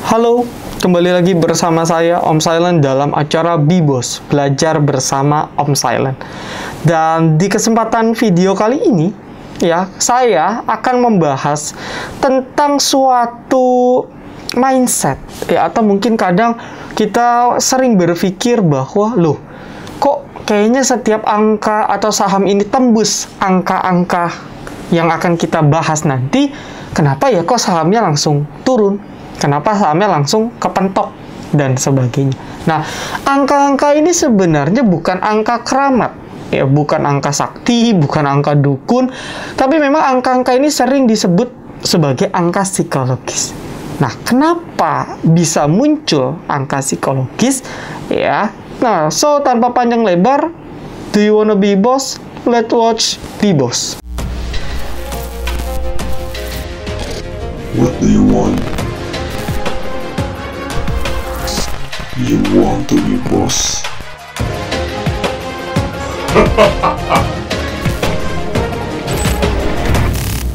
Halo, kembali lagi bersama saya Om Silent dalam acara Bibos, belajar bersama Om Silent. Dan di kesempatan video kali ini, ya, saya akan membahas tentang suatu mindset, ya, atau mungkin kadang kita sering berpikir bahwa, loh, kok kayaknya setiap angka atau saham ini tembus angka-angka yang akan kita bahas nanti, kenapa ya kok sahamnya langsung turun? Kenapa sahamnya langsung kepentok dan sebagainya. Nah, angka-angka ini sebenarnya bukan angka keramat, ya, bukan angka sakti, bukan angka dukun, tapi memang angka-angka ini sering disebut sebagai angka psikologis. Nah, kenapa bisa muncul angka psikologis? Ya, nah, so tanpa panjang lebar, do you wanna be boss? Let's watch Be Boss. What do you want? You want to be boss?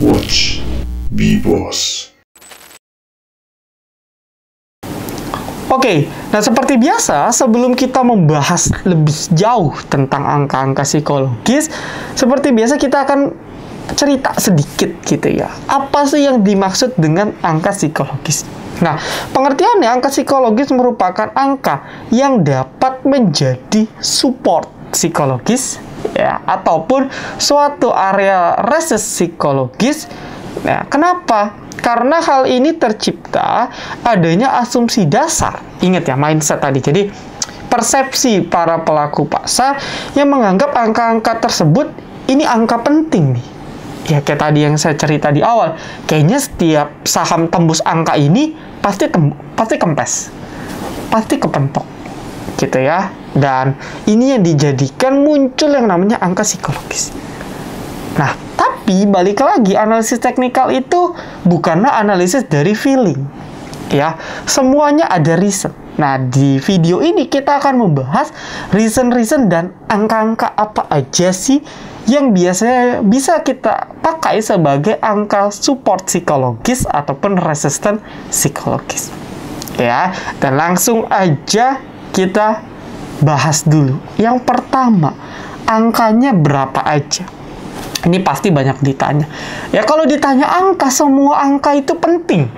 Watch Be Boss. Oke, nah seperti biasa, sebelum kita membahas lebih jauh tentang angka-angka psikologis, seperti biasa kita akan cerita sedikit gitu ya. Apa sih yang dimaksud dengan angka psikologis? Nah, pengertiannya angka psikologis merupakan angka yang dapat menjadi support psikologis, ya, ataupun suatu area reses psikologis. Nah, kenapa? Karena hal ini tercipta adanya asumsi dasar. Ingat ya, mindset tadi. Jadi, persepsi para pelaku pasar yang menganggap angka-angka tersebut ini angka penting nih. Ya, kayak tadi yang saya cerita di awal, kayaknya setiap saham tembus angka ini pasti kempes, pasti kepentok, gitu ya. Dan ini yang dijadikan muncul yang namanya angka psikologis. Nah, tapi balik lagi, analisis teknikal itu bukanlah analisis dari feeling, ya. Semuanya ada reason. Nah, di video ini kita akan membahas reason dan angka-angka apa aja sih yang biasanya bisa kita pakai sebagai angka support psikologis ataupun resisten psikologis. Ya, dan langsung aja kita bahas dulu. Yang pertama, angkanya berapa aja? Ini pasti banyak ditanya. Ya, kalau ditanya angka, semua angka itu penting.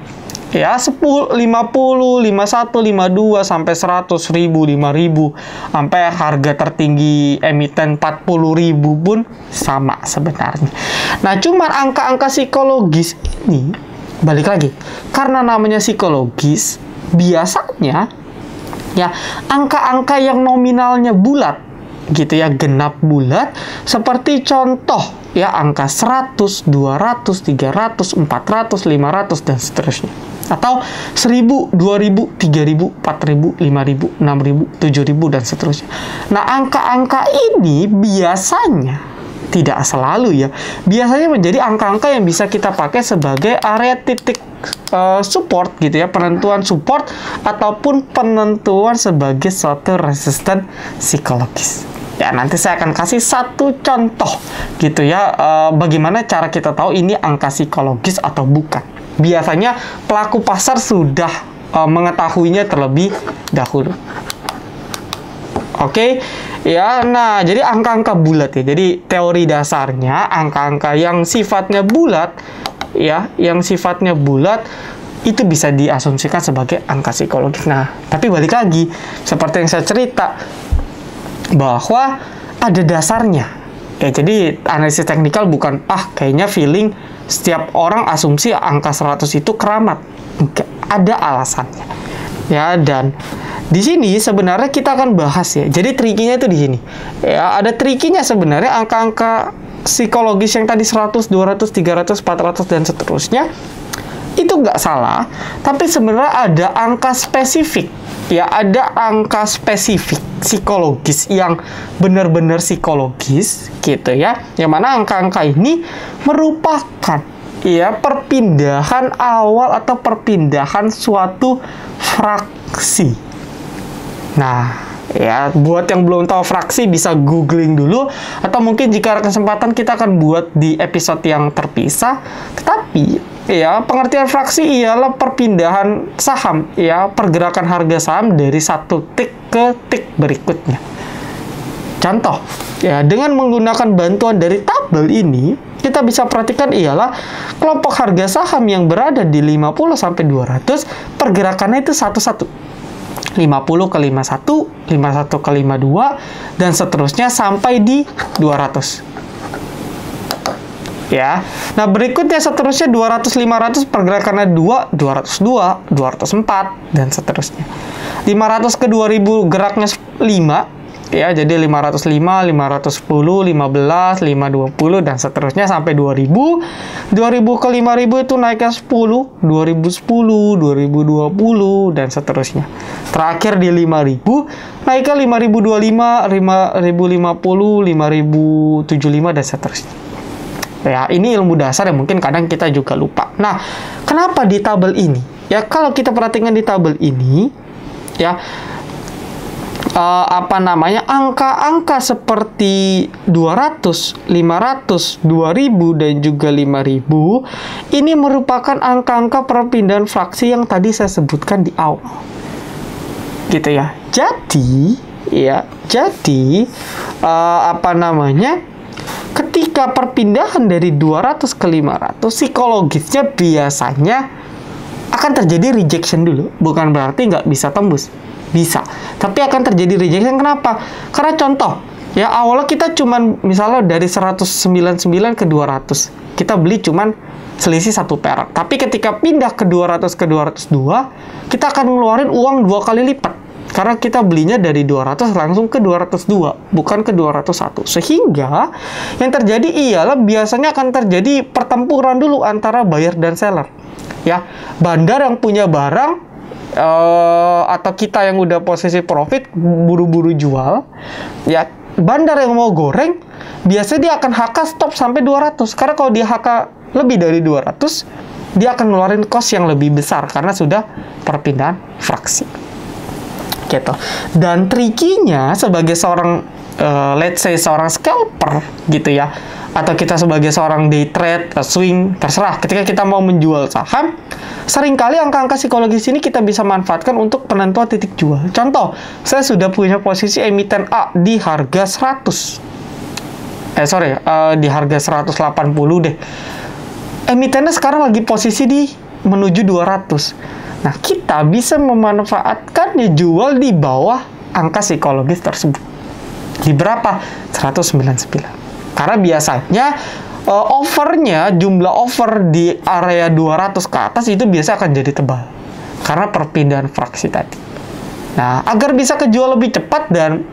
Ya, 10, 50, 51, 52, sampai 100, 1000, 5000, sampai harga tertinggi emiten 40.000 pun sama sebenarnya. Nah, cuman angka-angka psikologis ini, balik lagi, karena namanya psikologis, biasanya, ya, angka-angka yang nominalnya bulat, gitu ya, genap bulat, seperti contoh, ya, angka 100, 200, 300, 400, 500, dan seterusnya. Atau 1000, 2000, 3000, 4000, 5000, 6000, 7000, dan seterusnya. Nah, angka-angka ini biasanya, tidak selalu ya, biasanya menjadi angka-angka yang bisa kita pakai sebagai area titik support, gitu ya, penentuan support ataupun penentuan sebagai suatu resisten psikologis. Ya, nanti saya akan kasih satu contoh, gitu ya, bagaimana cara kita tahu ini angka psikologis atau bukan. Biasanya pelaku pasar sudah mengetahuinya terlebih dahulu. Oke, ya. Nah, jadi angka-angka bulat ya. Jadi teori dasarnya angka-angka yang sifatnya bulat, ya, yang sifatnya bulat itu bisa diasumsikan sebagai angka psikologis. Nah, tapi balik lagi, seperti yang saya cerita, bahwa ada dasarnya. Ya, jadi analisis teknikal bukan, kayaknya feeling setiap orang asumsi angka 100 itu keramat. Enggak, ada alasannya. Ya, dan di sini sebenarnya kita akan bahas ya. Jadi trikinya itu di sini. Ya, ada trikinya sebenarnya angka-angka psikologis yang tadi 100, 200, 300, 400 dan seterusnya. Itu nggak salah, tapi sebenarnya ada angka spesifik. Ya, ada angka spesifik psikologis yang benar-benar psikologis, gitu ya. Yang mana angka-angka ini merupakan, ya, perpindahan awal atau perpindahan suatu fraksi. Nah, ya, buat yang belum tahu fraksi bisa googling dulu, atau mungkin jika ada kesempatan kita akan buat di episode yang terpisah. Tetapi ya, pengertian fraksi ialah perpindahan saham, ya, pergerakan harga saham dari satu tik ke tik berikutnya. Contoh, ya, dengan menggunakan bantuan dari tabel ini, kita bisa perhatikan ialah kelompok harga saham yang berada di 50 sampai 200, pergerakannya itu satu-satu. 50 ke 51, 51 ke 52, dan seterusnya sampai di 200. Ya. Nah, berikutnya seterusnya 200 500 pergerakannya 2, 202, 204 dan seterusnya. 500 ke 2000 geraknya 5, ya. Jadi 505, 510, 15, 520 dan seterusnya sampai 2000. 2000 ke 5000 itu naiknya 10, 2010, 2020 dan seterusnya. Terakhir di 5000 naiknya 5025, 5050, 5075 dan seterusnya. Ya, ini ilmu dasar yang mungkin kadang kita juga lupa. Nah, kenapa di tabel ini? Ya, kalau kita perhatikan di tabel ini, ya, angka-angka seperti 200, 500, 2000 dan juga 5000 ini merupakan angka-angka perpindahan fraksi yang tadi saya sebutkan di awal. Gitu ya. Jadi, ketika perpindahan dari 200 ke 500, psikologisnya biasanya akan terjadi rejection dulu. Bukan berarti nggak bisa tembus. Bisa. Tapi akan terjadi rejection. Kenapa? Karena contoh, ya, awalnya kita cuman misalnya dari 199 ke 200. Kita beli cuman selisih 1 perak. Tapi ketika pindah ke 200 ke 202, kita akan ngeluarin uang 2 kali lipat. Karena kita belinya dari 200 langsung ke 202, bukan ke 201. Sehingga yang terjadi ialah biasanya akan terjadi pertempuran dulu antara buyer dan seller. Ya, bandar yang punya barang atau kita yang udah posisi profit buru-buru jual, ya, bandar yang mau goreng biasanya dia akan HK stop sampai 200. Karena kalau dia HK lebih dari 200, dia akan ngeluarin cost yang lebih besar karena sudah perpindahan fraksi. Gitu. Dan trikinya sebagai seorang let's say seorang scalper gitu ya, atau kita sebagai seorang day trade, swing, terserah, ketika kita mau menjual saham, seringkali angka-angka psikologis ini kita bisa manfaatkan untuk penentuan titik jual. Contoh, saya sudah punya posisi emiten A di harga 100. Di harga 180 deh. Emitennya sekarang lagi posisi di menuju 200. Nah, kita bisa memanfaatkannya jual di bawah angka psikologis tersebut. Di berapa? 199. Karena biasanya jumlah offer di area 200 ke atas itu biasa akan jadi tebal. Karena perpindahan fraksi tadi. Nah, agar bisa kejual lebih cepat dan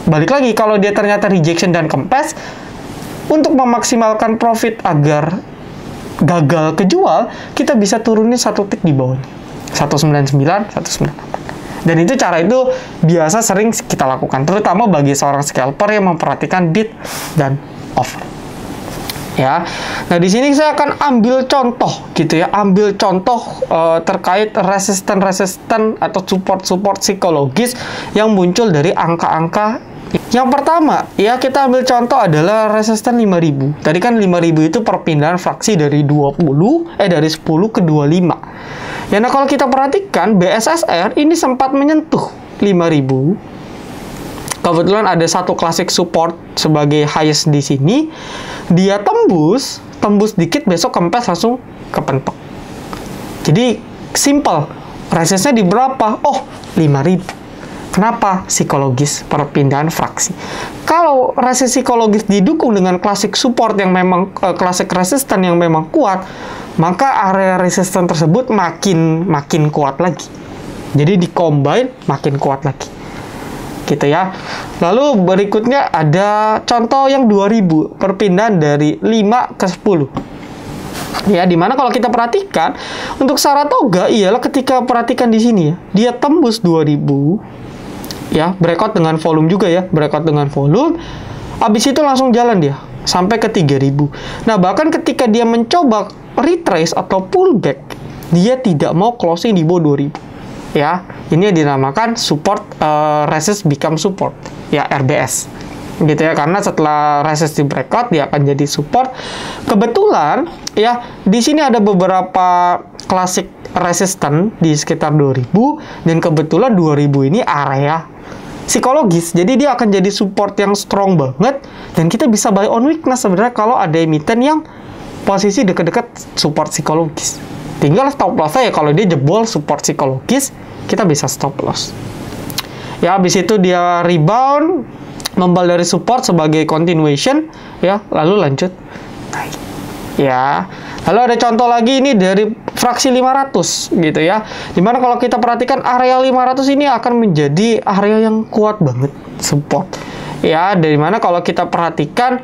balik lagi, kalau dia ternyata rejection dan kempes, untuk memaksimalkan profit agar gagal kejual, kita bisa turunin 1 tik di bawahnya. 199, 198. Dan itu cara itu biasa sering kita lakukan, terutama bagi seorang scalper yang memperhatikan bid dan offer. Ya. Nah, di sini saya akan ambil contoh gitu ya, terkait resisten atau support psikologis yang muncul dari angka-angka. Yang pertama, ya, kita ambil contoh adalah resisten 5000. Tadi kan 5000 itu perpindahan fraksi dari 10 ke 25. Ya, nah, kalau kita perhatikan BSSR ini sempat menyentuh 5000. Kebetulan ada satu klasik support sebagai highest di sini. Dia tembus dikit, besok kempes langsung kepentok. Jadi simple. Resistnya di berapa? Oh, 5000. Kenapa? Psikologis perpindahan fraksi. Kalau resist psikologis didukung dengan klasik support yang memang klasik resisten yang memang kuat, maka area resisten tersebut makin kuat lagi. Jadi di-combine makin kuat lagi. Gitu ya. Lalu berikutnya ada contoh yang 2000, perpindahan dari 5 ke 10. Ya, dimana kalau kita perhatikan untuk Saratoga ialah ketika perhatikan di sini ya, dia tembus 2000. Ya, breakout dengan volume juga ya, breakout dengan volume. Habis itu langsung jalan dia sampai ke 3000. Nah, bahkan ketika dia mencoba retrace atau pullback, dia tidak mau closing di bawah 2000. Ya, ini yang dinamakan support resist become support, ya, RBS. gitu ya, karena setelah resist di breakout dia akan jadi support. Kebetulan ya di sini ada beberapa klasik resisten di sekitar 2000, dan kebetulan 2000 ini area psikologis, jadi dia akan jadi support yang strong banget, dan kita bisa buy on weakness sebenarnya kalau ada emiten yang posisi deket-deket support psikologis. Tinggal stop loss ya, kalau dia jebol support psikologis kita bisa stop loss. Ya habis itu dia rebound membal dari support sebagai continuation ya, lalu lanjut naik ya. Lalu ada contoh lagi ini dari fraksi 500 gitu ya, dimana kalau kita perhatikan area 500 ini akan menjadi area yang kuat banget support ya, dari mana kalau kita perhatikan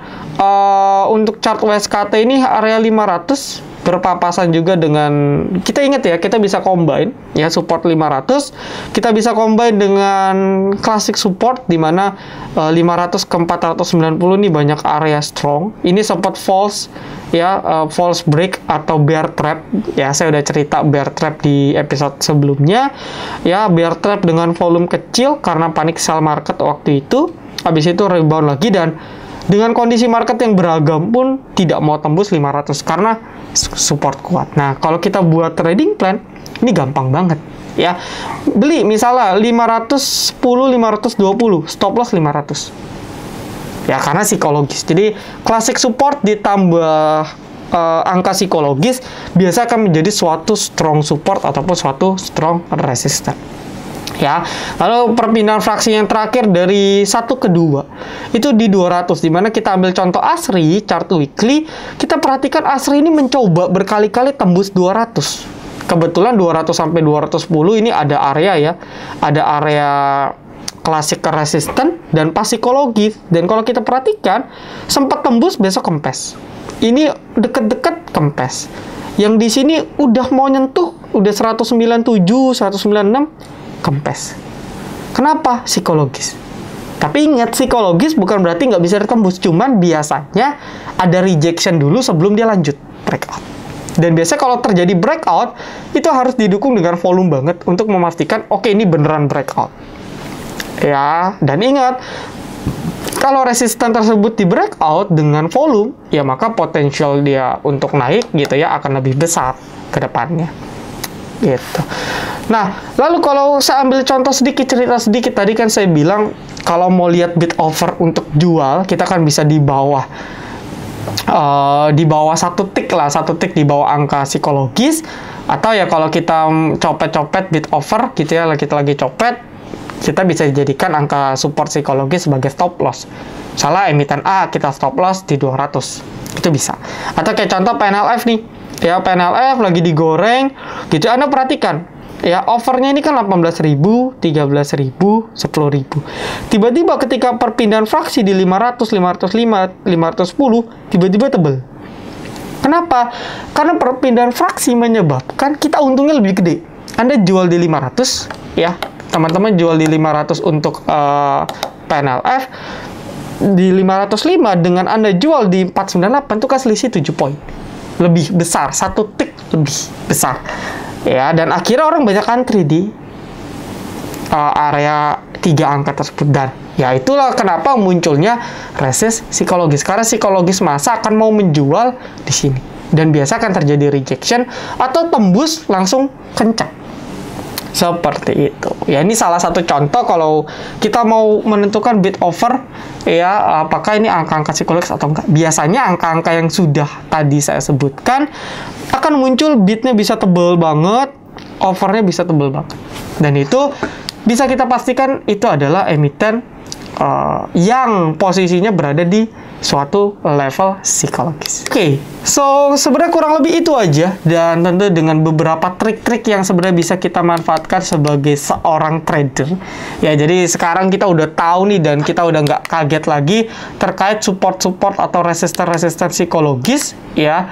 untuk chart WSKT ini area 500 berpapasan juga dengan, kita ingat ya, kita bisa combine ya support 500, kita bisa combine dengan classic support di mana 500 ke 490 ini banyak area strong. Ini sempat false ya, false break atau bear trap ya, saya udah cerita bear trap di episode sebelumnya ya, bear trap dengan volume kecil karena panik sell market waktu itu. Habis itu rebound lagi, dan dengan kondisi market yang beragam pun tidak mau tembus 500 karena support kuat. Nah, kalau kita buat trading plan, ini gampang banget ya. Beli misalnya 510, 520, stop loss 500. Ya, karena psikologis. Jadi, classic support ditambah angka psikologis biasa akan menjadi suatu strong support ataupun suatu strong resistance. Ya, lalu perpindahan fraksi yang terakhir dari 1 ke 2 itu di 200, dimana kita ambil contoh ASRI chart weekly. Kita perhatikan ASRI ini mencoba berkali-kali tembus 200. Kebetulan 200 sampai 210 ini ada area ya, ada area klasik resisten dan pas psikologis. Dan kalau kita perhatikan sempat tembus, besok kempes. Ini deket-deket kempes. Yang di sini udah mau nyentuh, udah 197, 196 kempes. Kenapa? Psikologis. Tapi ingat, psikologis bukan berarti nggak bisa ditembus. Cuman biasanya ada rejection dulu sebelum dia lanjut breakout. Dan biasanya kalau terjadi breakout, itu harus didukung dengan volume banget untuk memastikan, oke, ini beneran breakout. Ya, dan ingat, kalau resisten tersebut di breakout dengan volume, ya maka potensial dia untuk naik gitu ya akan lebih besar ke depannya. Gitu. Nah, lalu kalau saya ambil contoh sedikit, cerita sedikit, tadi kan saya bilang kalau mau lihat bid offer untuk jual, kita kan bisa di bawah satu tick lah, satu tick di bawah angka psikologis, atau ya kalau kita copet-copet bid offer gitu ya, kita lagi copet, kita bisa dijadikan angka support psikologis sebagai stop loss. Salah emiten A, kita stop loss di 200, itu bisa. Atau kayak contoh PNLF nih ya, PNLF lagi digoreng gitu, Anda perhatikan ya, offernya ini kan 18.000, 13.000, 10.000. Tiba-tiba ketika perpindahan fraksi di 500, 505, 510, tiba-tiba tebel. Kenapa? Karena perpindahan fraksi menyebabkan kita untungnya lebih gede. Anda jual di 500 ya, teman-teman jual di 500 untuk PNLF, di 505 dengan Anda jual di 498 itu kan selisih 7 poin. Lebih besar, satu tick lebih besar ya, dan akhirnya orang banyak antri di area 3 angka tersebut. Dan ya itulah kenapa munculnya resist psikologis, karena psikologis masa akan mau menjual di sini, dan biasa akan terjadi rejection atau tembus langsung kencang seperti itu ya. Ini salah satu contoh kalau kita mau menentukan bid offer ya, apakah ini angka-angka psikologis atau enggak. Biasanya angka-angka yang sudah tadi saya sebutkan akan muncul bidnya bisa tebel banget, offernya bisa tebel banget, dan itu bisa kita pastikan itu adalah emiten yang posisinya berada di suatu level psikologis. Oke, so sebenarnya kurang lebih itu aja, dan tentu dengan beberapa trik-trik yang sebenarnya bisa kita manfaatkan sebagai seorang trader. Ya, jadi sekarang kita udah tahu nih, dan kita udah nggak kaget lagi terkait support-support atau resisten-resisten psikologis ya,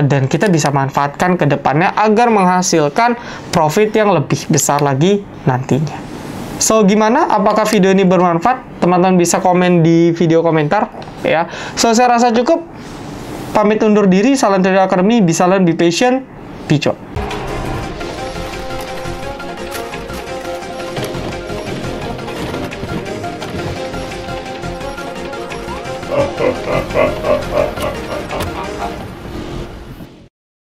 dan kita bisa manfaatkan ke depannya agar menghasilkan profit yang lebih besar lagi nantinya. So, gimana? Apakah video ini bermanfaat? Teman-teman bisa komen di video komentar ya. So, saya rasa cukup. Pamit undur diri. Salam Trader Academy. Be silent, be patient, be cuan.